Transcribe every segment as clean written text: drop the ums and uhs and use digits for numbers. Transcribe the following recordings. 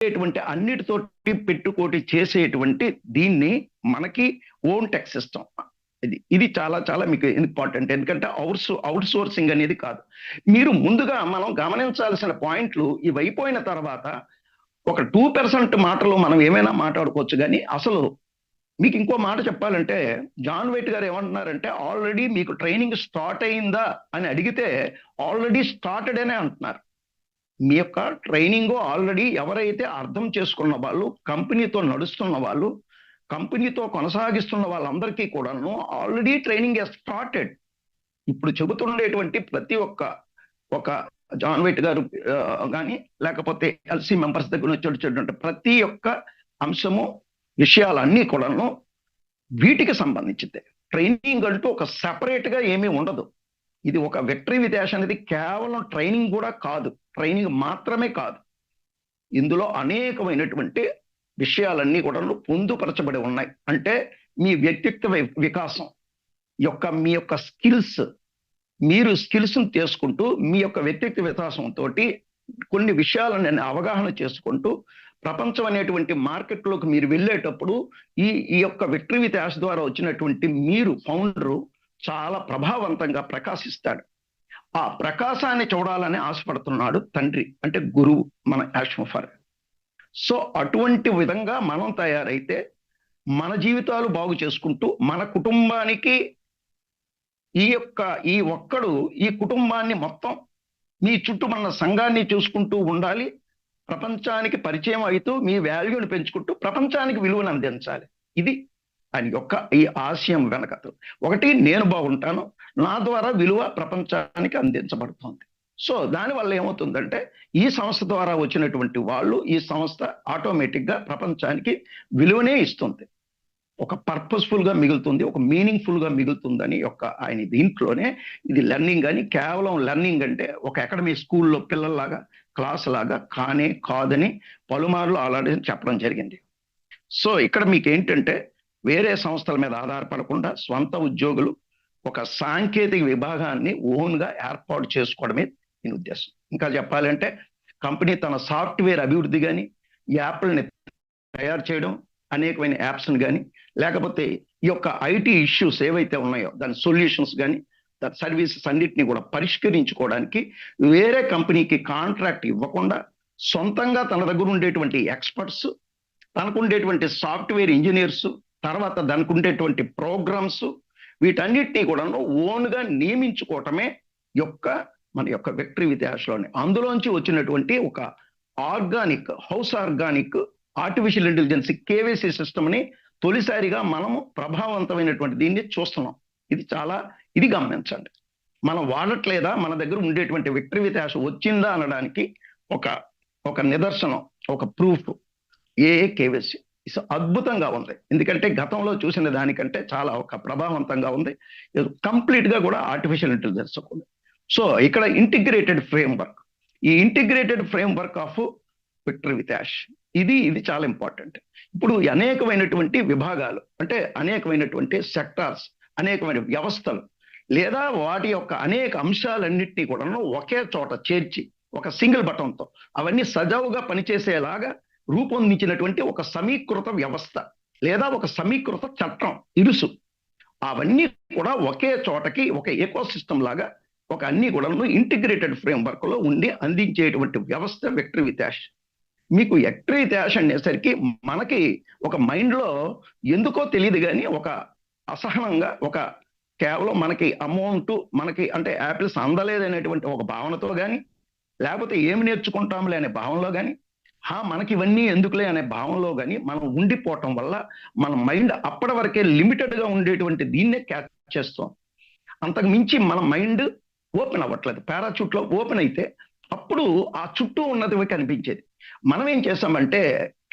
ఉండేటువంటి అన్నిటితోటి పెట్టుకోటి చేసేటువంటి దీన్ని మనకి ఓన్ టెక్ సిస్టమ్. ఇది చాలా చాలా మీకు ఇంపార్టెంట్. ఎందుకంటే అవుట్ సోర్సింగ్ అనేది కాదు. మీరు ముందుగా మనం గమనించాల్సిన పాయింట్లు ఇవి అయిపోయిన తర్వాత ఒక 2% మాటలు మనం ఏమైనా మాట్లాడుకోవచ్చు. కానీ అసలు మీకు ఇంకో మాట చెప్పాలంటే జాన్ వైట్ గారు ఏమంటున్నారంటే ఆల్రెడీ మీకు ట్రైనింగ్ స్టార్ట్ అయిందా అని అడిగితే ఆల్రెడీ స్టార్టెడ్ అనే అంటున్నారు. మీ యొక్క ట్రైనింగ్ ఆల్రెడీ ఎవరైతే అర్థం చేసుకున్న వాళ్ళు, కంపెనీతో నడుస్తున్న వాళ్ళు, కంపెనీతో కొనసాగిస్తున్న వాళ్ళందరికీ కూడాను ఆల్రెడీ ట్రైనింగ్ స్టార్టెడ్. ఇప్పుడు చెబుతుండేటువంటి ప్రతి ఒక జాన్ వైట్ గారు కానీ లేకపోతే ఎల్సీ మెంబర్స్ దగ్గర వచ్చేటటువంటి ప్రతి ఒక్క అంశము విషయాలన్నీ కూడాను వీటికి సంబంధించిందే. ట్రైనింగ్ అంటూ ఒక సెపరేట్ గా ఏమీ ఉండదు. ఇది ఒక విక్టరీ విత్ యాష్ అనేది కేవలం ట్రైనింగ్ కూడా కాదు, ట్రైనింగ్ మాత్రమే కాదు. ఇందులో అనేకమైనటువంటి విషయాలన్నీ కూడా పొందుపరచబడి ఉన్నాయి. అంటే మీ వ్యక్తిత్వ వికాసం మీ యొక్క స్కిల్స్, మీరు స్కిల్స్ తీసుకుంటూ మీ యొక్క వ్యక్తిత్వ వికాసంతో కొన్ని విషయాలను నేను అవగాహన చేసుకుంటూ ప్రపంచం అనేటువంటి మార్కెట్లోకి మీరు వెళ్ళేటప్పుడు ఈ యొక్క విక్టరీ విత్ యాష్ ద్వారా వచ్చినటువంటి మీరు ఫౌండరు చాలా ప్రభావవంతంగా ప్రకాశిస్తాడు. ఆ ప్రకాశాన్ని చూడాలని ఆశపడుతున్నాడు తండ్రి, అంటే గురువు మన యాష్ ముఫర్. సో అటువంటి విధంగా మనం తయారైతే మన జీవితాలు బాగు చేసుకుంటూ మన కుటుంబానికి ఈ ఒక్కడు ఈ కుటుంబాన్ని మొత్తం మీ చుట్టూ మన సంఘాన్ని చూసుకుంటూ ఉండాలి. ప్రపంచానికి పరిచయం అవుతూ మీ వాల్యూని పెంచుకుంటూ ప్రపంచానికి విలువను అందించాలి. ఇది ఆయన యొక్క ఈ ఆశయం వెనకత. ఒకటి, నేను బాగుంటాను, నా ద్వారా విలువ ప్రపంచానికి అందించబడుతుంది. సో దానివల్ల ఏమవుతుందంటే ఈ సంస్థ ద్వారా వచ్చినటువంటి వాళ్ళు, ఈ సంస్థ ఆటోమేటిక్ గా ప్రపంచానికి విలువనే ఇస్తుంది. ఒక పర్పస్ఫుల్ గా మిగులుతుంది, ఒక మీనింగ్ఫుల్ గా మిగులుతుందని ఆయన దీంట్లోనే ఇది లెర్నింగ్ అని, కేవలం లెర్నింగ్ అంటే ఒక అకాడమీ స్కూల్లో పిల్లల్లాగా క్లాస్ లాగా కాదని పలుమార్లు ఆల్రెడీ చెప్పడం జరిగింది. సో ఇక్కడ మీకు ఏంటంటే వేరే సంస్థల మీద ఆధారపడకుండా స్వంత ఉద్యోగులు ఒక సాంకేతిక విభాగాన్ని ఓన్ గా ఏర్పాటు చేసుకోవడమే దీని ఉద్దేశం. ఇంకా చెప్పాలంటే కంపెనీ తన సాఫ్ట్వేర్ అభివృద్ధి కానీ, యాప్లని తయారు చేయడం, అనేకమైన యాప్స్ని కానీ, లేకపోతే ఈ యొక్క ఐటీ ఇష్యూస్ ఏవైతే ఉన్నాయో దాని సొల్యూషన్స్ కానీ, దాని సర్వీసెస్ అన్నిటిని కూడా పరిష్కరించుకోవడానికి వేరే కంపెనీకి కాంట్రాక్ట్ ఇవ్వకుండా సొంతంగా తన దగ్గర ఉండేటువంటి ఎక్స్పర్ట్స్, తనకు ఉండేటువంటి సాఫ్ట్వేర్ ఇంజనీర్స్, తర్వాత దానికి ఉండేటువంటి ప్రోగ్రామ్స్, వీటన్నిటినీ కూడా ఓన్గా నియమించుకోవటమే మన యొక్క విక్టరీ విత్ యాష్లోని. అందులోంచి వచ్చినటువంటి ఒక house organic artificial intelligence KYC సిస్టమ్ని తొలిసారిగా మనము ప్రభావవంతమైనటువంటి దీన్ని చూస్తున్నాం. ఇది గమనించండి. మనం వాడట్లేదా, మన దగ్గర ఉండేటువంటి విక్టరీ విత్ యాష్ వచ్చిందా అనడానికి ఒక నిదర్శనం, ఒక ప్రూఫ్ కేవైసీ. అద్భుతంగా ఉంది. ఎందుకంటే గతంలో చూసిన దానికంటే చాలా ఒక ప్రభావవంతంగా ఉంది. కంప్లీట్ గా కూడా ఆర్టిఫిషియల్ ఇంటెలిజెన్స్ ఉంది. సో ఇక్కడ ఇంటిగ్రేటెడ్ ఫ్రేమ్వర్క్, ఈ integrated framework of victory with ash ఇది చాలా ఇంపార్టెంట్. ఇప్పుడు అనేకమైనటువంటి విభాగాలు, అంటే అనేకమైనటువంటి సెక్టార్స్, అనేకమైన వ్యవస్థలు, లేదా వాటి యొక్క అనేక అంశాలన్నింటినీ కూడా ఒకే చోట చేర్చి ఒక సింగిల్ బటన్తో అవన్నీ సజావుగా పనిచేసేలాగా రూపొందించినటువంటి ఒక సమీకృత వ్యవస్థ లేదా ఒక సమీకృత చట్టం ఇరుసు, అవన్నీ కూడా ఒకే చోటకి ఒక ఎకో సిస్టమ్ లాగా అన్ని కూడా ఇంటిగ్రేటెడ్ ఫ్రేమ్వర్క్ లో ఉండి అందించేటువంటి వ్యవస్థ విక్టరీ విత్ యాష్. మీకు విక్టరీ విత్ యాష్ అనేసరికి మనకి ఒక మైండ్ లో ఎందుకో తెలియదు కానీ ఒక అసహనంగా, కేవలం మనకి అమౌంట్, మనకి అంటే యాపిల్స్ అందలేదనేటువంటి ఒక భావనతో కానీ, లేకపోతే ఏమి నేర్చుకుంటాంలే అనే భావనలో కానీ, మనకి ఇవన్నీ ఎందుకులే అనే భావనలో కానీ మనం ఉండిపోవటం వల్ల మన మైండ్ అప్పటి వరకే లిమిటెడ్ గా ఉండేటువంటి దీన్నే క్యాచ్ చేస్తాం. అంతకు మించి మన మైండ్ ఓపెన్ అవ్వట్లేదు. పారాచూట్ లో ఓపెన్ అయితే అప్పుడు ఆ చుట్టూ ఉన్నది కనిపించేది. మనం ఏం చేస్తామంటే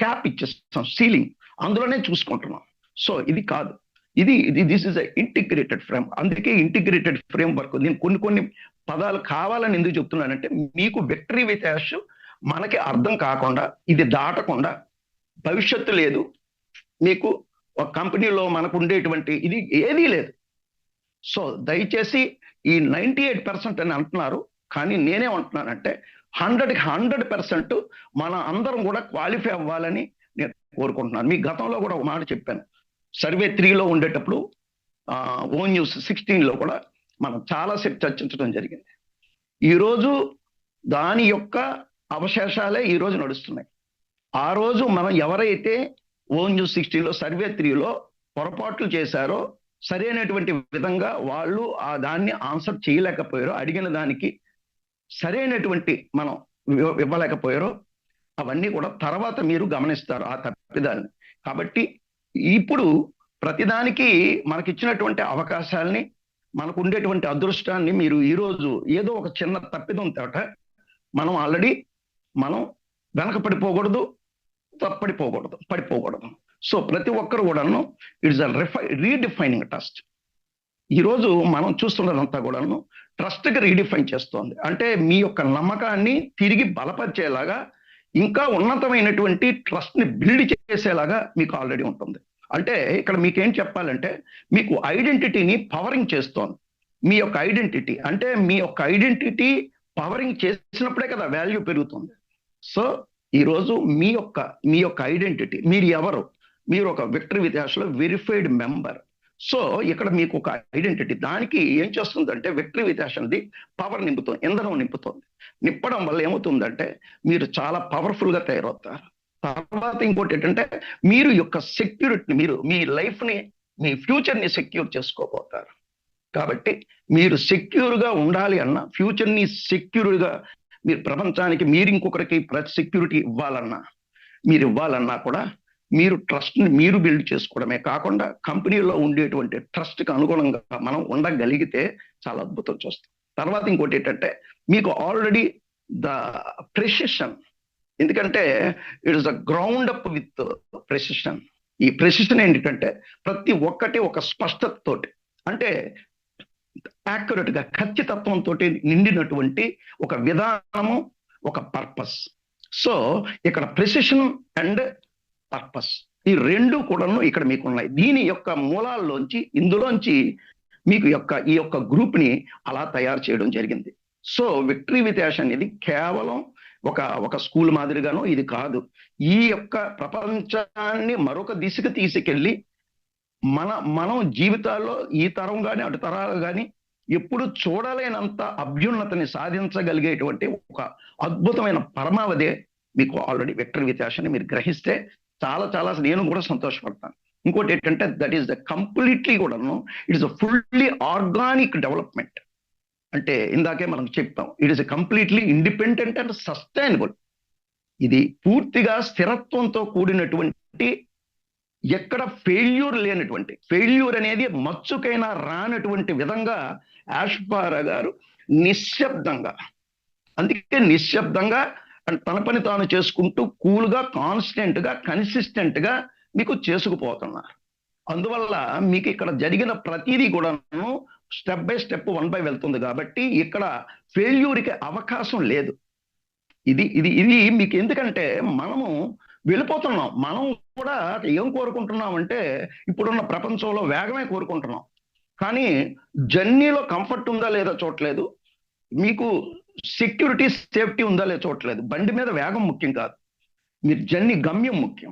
క్యాప్ ఇచ్చేస్తాం, సీలింగ్, అందులోనే చూసుకుంటున్నాం. సో ఇది కాదు, దిస్ ఇస్ ఇంటిగ్రేటెడ్ ఫ్రేమ్. అందుకే ఇంటిగ్రేటెడ్ ఫ్రేమ్ వర్క్. నేను కొన్ని పదాలు కావాలని ఎందుకు చెప్తున్నానంటే మీకు విక్టరీ విత్ యాష్ మనకి అర్థం కాకుండా, ఇది దాటకుండా భవిష్యత్తు లేదు. మీకు ఒక కంపెనీలో మనకు ఉండేటువంటి ఇది ఏదీ లేదు. సో దయచేసి ఈ 98% అని అంటున్నారు, కానీ నేనేమంటున్నానంటే 100% మన అందరం కూడా క్వాలిఫై అవ్వాలని నేను కోరుకుంటున్నాను. మీ గతంలో కూడా ఒక మాట చెప్పాను. సర్వే 3లో ఉండేటప్పుడు ఓ న్యూస్ 16లో కూడా మనం చాలాసేపు చర్చించడం జరిగింది. ఈరోజు దాని యొక్క అవశేషాలే ఈరోజు నడుస్తున్నాయి. ఆ రోజు మనం ఎవరైతే ఓ న్యూస్ 16లో సర్వే 3లో పొరపాట్లు చేశారో, సరైనటువంటి విధంగా వాళ్ళు దాన్ని ఆన్సర్ చేయలేకపోయారో, అడిగిన దానికి సరైనటువంటి మనం ఇవ్వలేకపోయారో, అవన్నీ కూడా తర్వాత మీరు గమనిస్తారు ఆ తప్పిదాన్ని. కాబట్టి ఇప్పుడు ప్రతిదానికి మనకిచ్చినటువంటి అవకాశాలని, మనకు ఉండేటువంటి అదృష్టాన్ని మీరు ఈరోజు ఏదో ఒక చిన్న తప్పిదం తోట మనం ఆల్రెడీ వెనక పడిపోకూడదు, పడిపోకూడదు. సో ప్రతి ఒక్కరు కూడాను ఇట్స్ రీడిఫైనింగ్ ట్రస్ట్. ఈరోజు మనం చూస్తున్నదంతా కూడాను ట్రస్ట్కి రీడిఫైన్ చేస్తోంది. అంటే మీ యొక్క నమ్మకాన్ని తిరిగి బలపరిచేలాగా, ఇంకా ఉన్నతమైనటువంటి ట్రస్ట్ని బిల్డ్ చేసేలాగా మీకు ఆల్రెడీ ఉంటుంది. అంటే ఇక్కడ మీకేం చెప్పాలంటే, మీకు ఐడెంటిటీని పవరింగ్ చేస్తోంది. మీ యొక్క ఐడెంటిటీ అంటే మీ యొక్క ఐడెంటిటీ పవరింగ్ చేసినప్పుడే కదా వాల్యూ పెరుగుతుంది. సో ఈరోజు మీ యొక్క ఐడెంటిటీ, మీరు ఎవరు, మీరు ఒక విక్టరీ విత్యాసలో వెరిఫైడ్ మెంబర్. సో ఇక్కడ మీకు ఒక ఐడెంటిటీ, దానికి ఏం చేస్తుందంటే విక్టరీ విత్యాస అనేది పవర్ నింపుతుంది, ఇంధనం నింపుతుంది. నింపడం వల్ల ఏమవుతుందంటే మీరు చాలా పవర్ఫుల్గా తయారవుతారు. తర్వాత ఇంకోటి ఏంటంటే మీరు యొక్క సెక్యూరిటీని, మీరు మీ లైఫ్ని, మీ ఫ్యూచర్ని సెక్యూర్ చేసుకోబోతారు. కాబట్టి మీరు సెక్యూర్గా ఉండాలి అన్న, ఫ్యూచర్ని సెక్యూర్గా మీరు ప్రపంచానికి, మీరు ఇంకొకరికి సెక్యూరిటీ ఇవ్వాలన్నా కూడా మీరు ట్రస్ట్ని మీరు బిల్డ్ చేసుకోవడమే కాకుండా కంపెనీలో ఉండేటువంటి ట్రస్ట్కి అనుగుణంగా మనం ఉండగలిగితే చాలా అద్భుతం చూస్తాం. తర్వాత ఇంకోటి ఏంటంటే మీకు ఆల్రెడీ ద ప్రెసిషన్, ఎందుకంటే it is the ground up with precision. ఈ ప్రెసిషన్ ఏంటంటే ప్రతి ఒక్కటి ఒక స్పష్టతతోటి, అంటే యాక్యురేట్ గా, ఖచ్చితత్వంతో నిండినటువంటి ఒక విధానము, ఒక పర్పస్. సో ఇక్కడ ప్రెసిషన్ అండ్ పర్పస్, ఈ రెండు కూడాను ఇక్కడ మీకు ఉన్నాయి. దీని యొక్క మూలాల్లోంచి, ఇందులోంచి మీకు ఈ యొక్క గ్రూప్ ని అలా తయారు చేయడం జరిగింది. సో విక్టరీ విత్యాస అనేది కేవలం ఒక స్కూల్ మాదిరిగానో ఇది కాదు. ఈ యొక్క ప్రపంచాన్ని మరొక దిశకు తీసుకెళ్ళి మనం జీవితాల్లో ఈ తరం కానీ అటు తరాలు కానీ ఎప్పుడు చూడలేనంత అభ్యున్నతిని సాధించగలిగేటువంటి ఒక అద్భుతమైన పరమావధి మీకు ఆల్రెడీ విక్టరీ విత్యాసని మీరు గ్రహిస్తే చాలా నేను కూడా సంతోషపడతాను. ఇంకోటి ఏంటంటే దట్ ఈస్ ద కంప్లీట్లీ కూడాను it is a fully organic development. అంటే ఇందాకే మనం చెప్పాం, it is completely independent and sustainable. ఇది పూర్తిగా స్థిరత్వంతో కూడినటువంటి, ఎక్కడ ఫెయిల్యూర్ లేనటువంటి, ఫెయిల్యూర్ అనేది మచ్చుకైనా రానటువంటి విధంగా యాష్పారా గారు నిశ్శబ్దంగా, అందుకే నిశ్శబ్దంగా తన పని తాను చేసుకుంటూ కూల్గా, కాన్స్టెంట్ గా, కన్సిస్టెంట్ గా మీకు చేసుకుపోతున్నారు. అందువల్ల మీకు ఇక్కడ జరిగిన ప్రతిదీ కూడాను స్టెప్ బై స్టెప్ 1 by వెళ్తుంది. కాబట్టి ఇక్కడ ఫెయిల్యూర్కి అవకాశం లేదు. ఇది మీకు ఎందుకంటే మనము వెళ్ళిపోతున్నాం. మనం కూడా ఏం కోరుకుంటున్నాం అంటే ఇప్పుడున్న ప్రపంచంలో వేగమే కోరుకుంటున్నాం. కానీ జర్నీలో కంఫర్ట్ ఉందా లేదా చూడట్లేదు, మీకు సెక్యూరిటీ, సేఫ్టీ ఉందా లేదా చూడట్లేదు. బండి మీద వేగం ముఖ్యం కాదు, మీరు జర్నీ గమ్యం ముఖ్యం,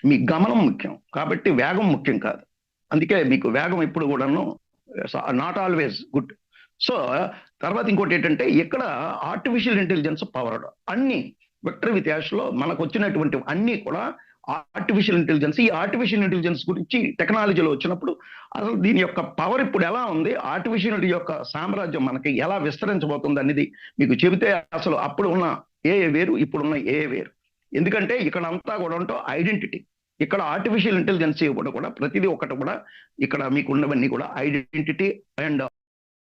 మీ గమనం ముఖ్యం. కాబట్టి వేగం ముఖ్యం కాదు. అందుకే మీకు వేగం ఎప్పుడు కూడాను నాట్ ఆల్వేస్ గుడ్. సో తర్వాత ఇంకోటి ఏంటంటే ఇక్కడ ఆర్టిఫిషియల్ ఇంటెలిజెన్స్ పవర్, అన్ని విక్టరీ విత్యాసలో మనకు వచ్చినటువంటి అన్ని కూడా ఆర్టిఫిషియల్ ఇంటెలిజెన్స్. ఈ ఆర్టిఫిషియల్ ఇంటెలిజెన్స్ గురించి టెక్నాలజీలో వచ్చినప్పుడు అసలు దీని యొక్క పవర్ ఇప్పుడు ఎలా ఉంది, ఆర్టిఫిషియల్ యొక్క సామ్రాజ్యం మనకి ఎలా విస్తరించబోతుంది అనేది మీకు చెబితే అసలు అప్పుడు ఉన్న ఏ వేరు, ఇప్పుడున్న ఏ వేరు. ఎందుకంటే ఇక్కడ అంతా కూడా ఉంటూ ఐడెంటిటీ, ఇక్కడ ఆర్టిఫిషియల్ ఇంటెలిజెన్స్ కూడా ప్రతిదీ ఒకటి కూడా ఇక్కడ మీకు ఉన్నవన్నీ కూడా ఐడెంటిటీ అండ్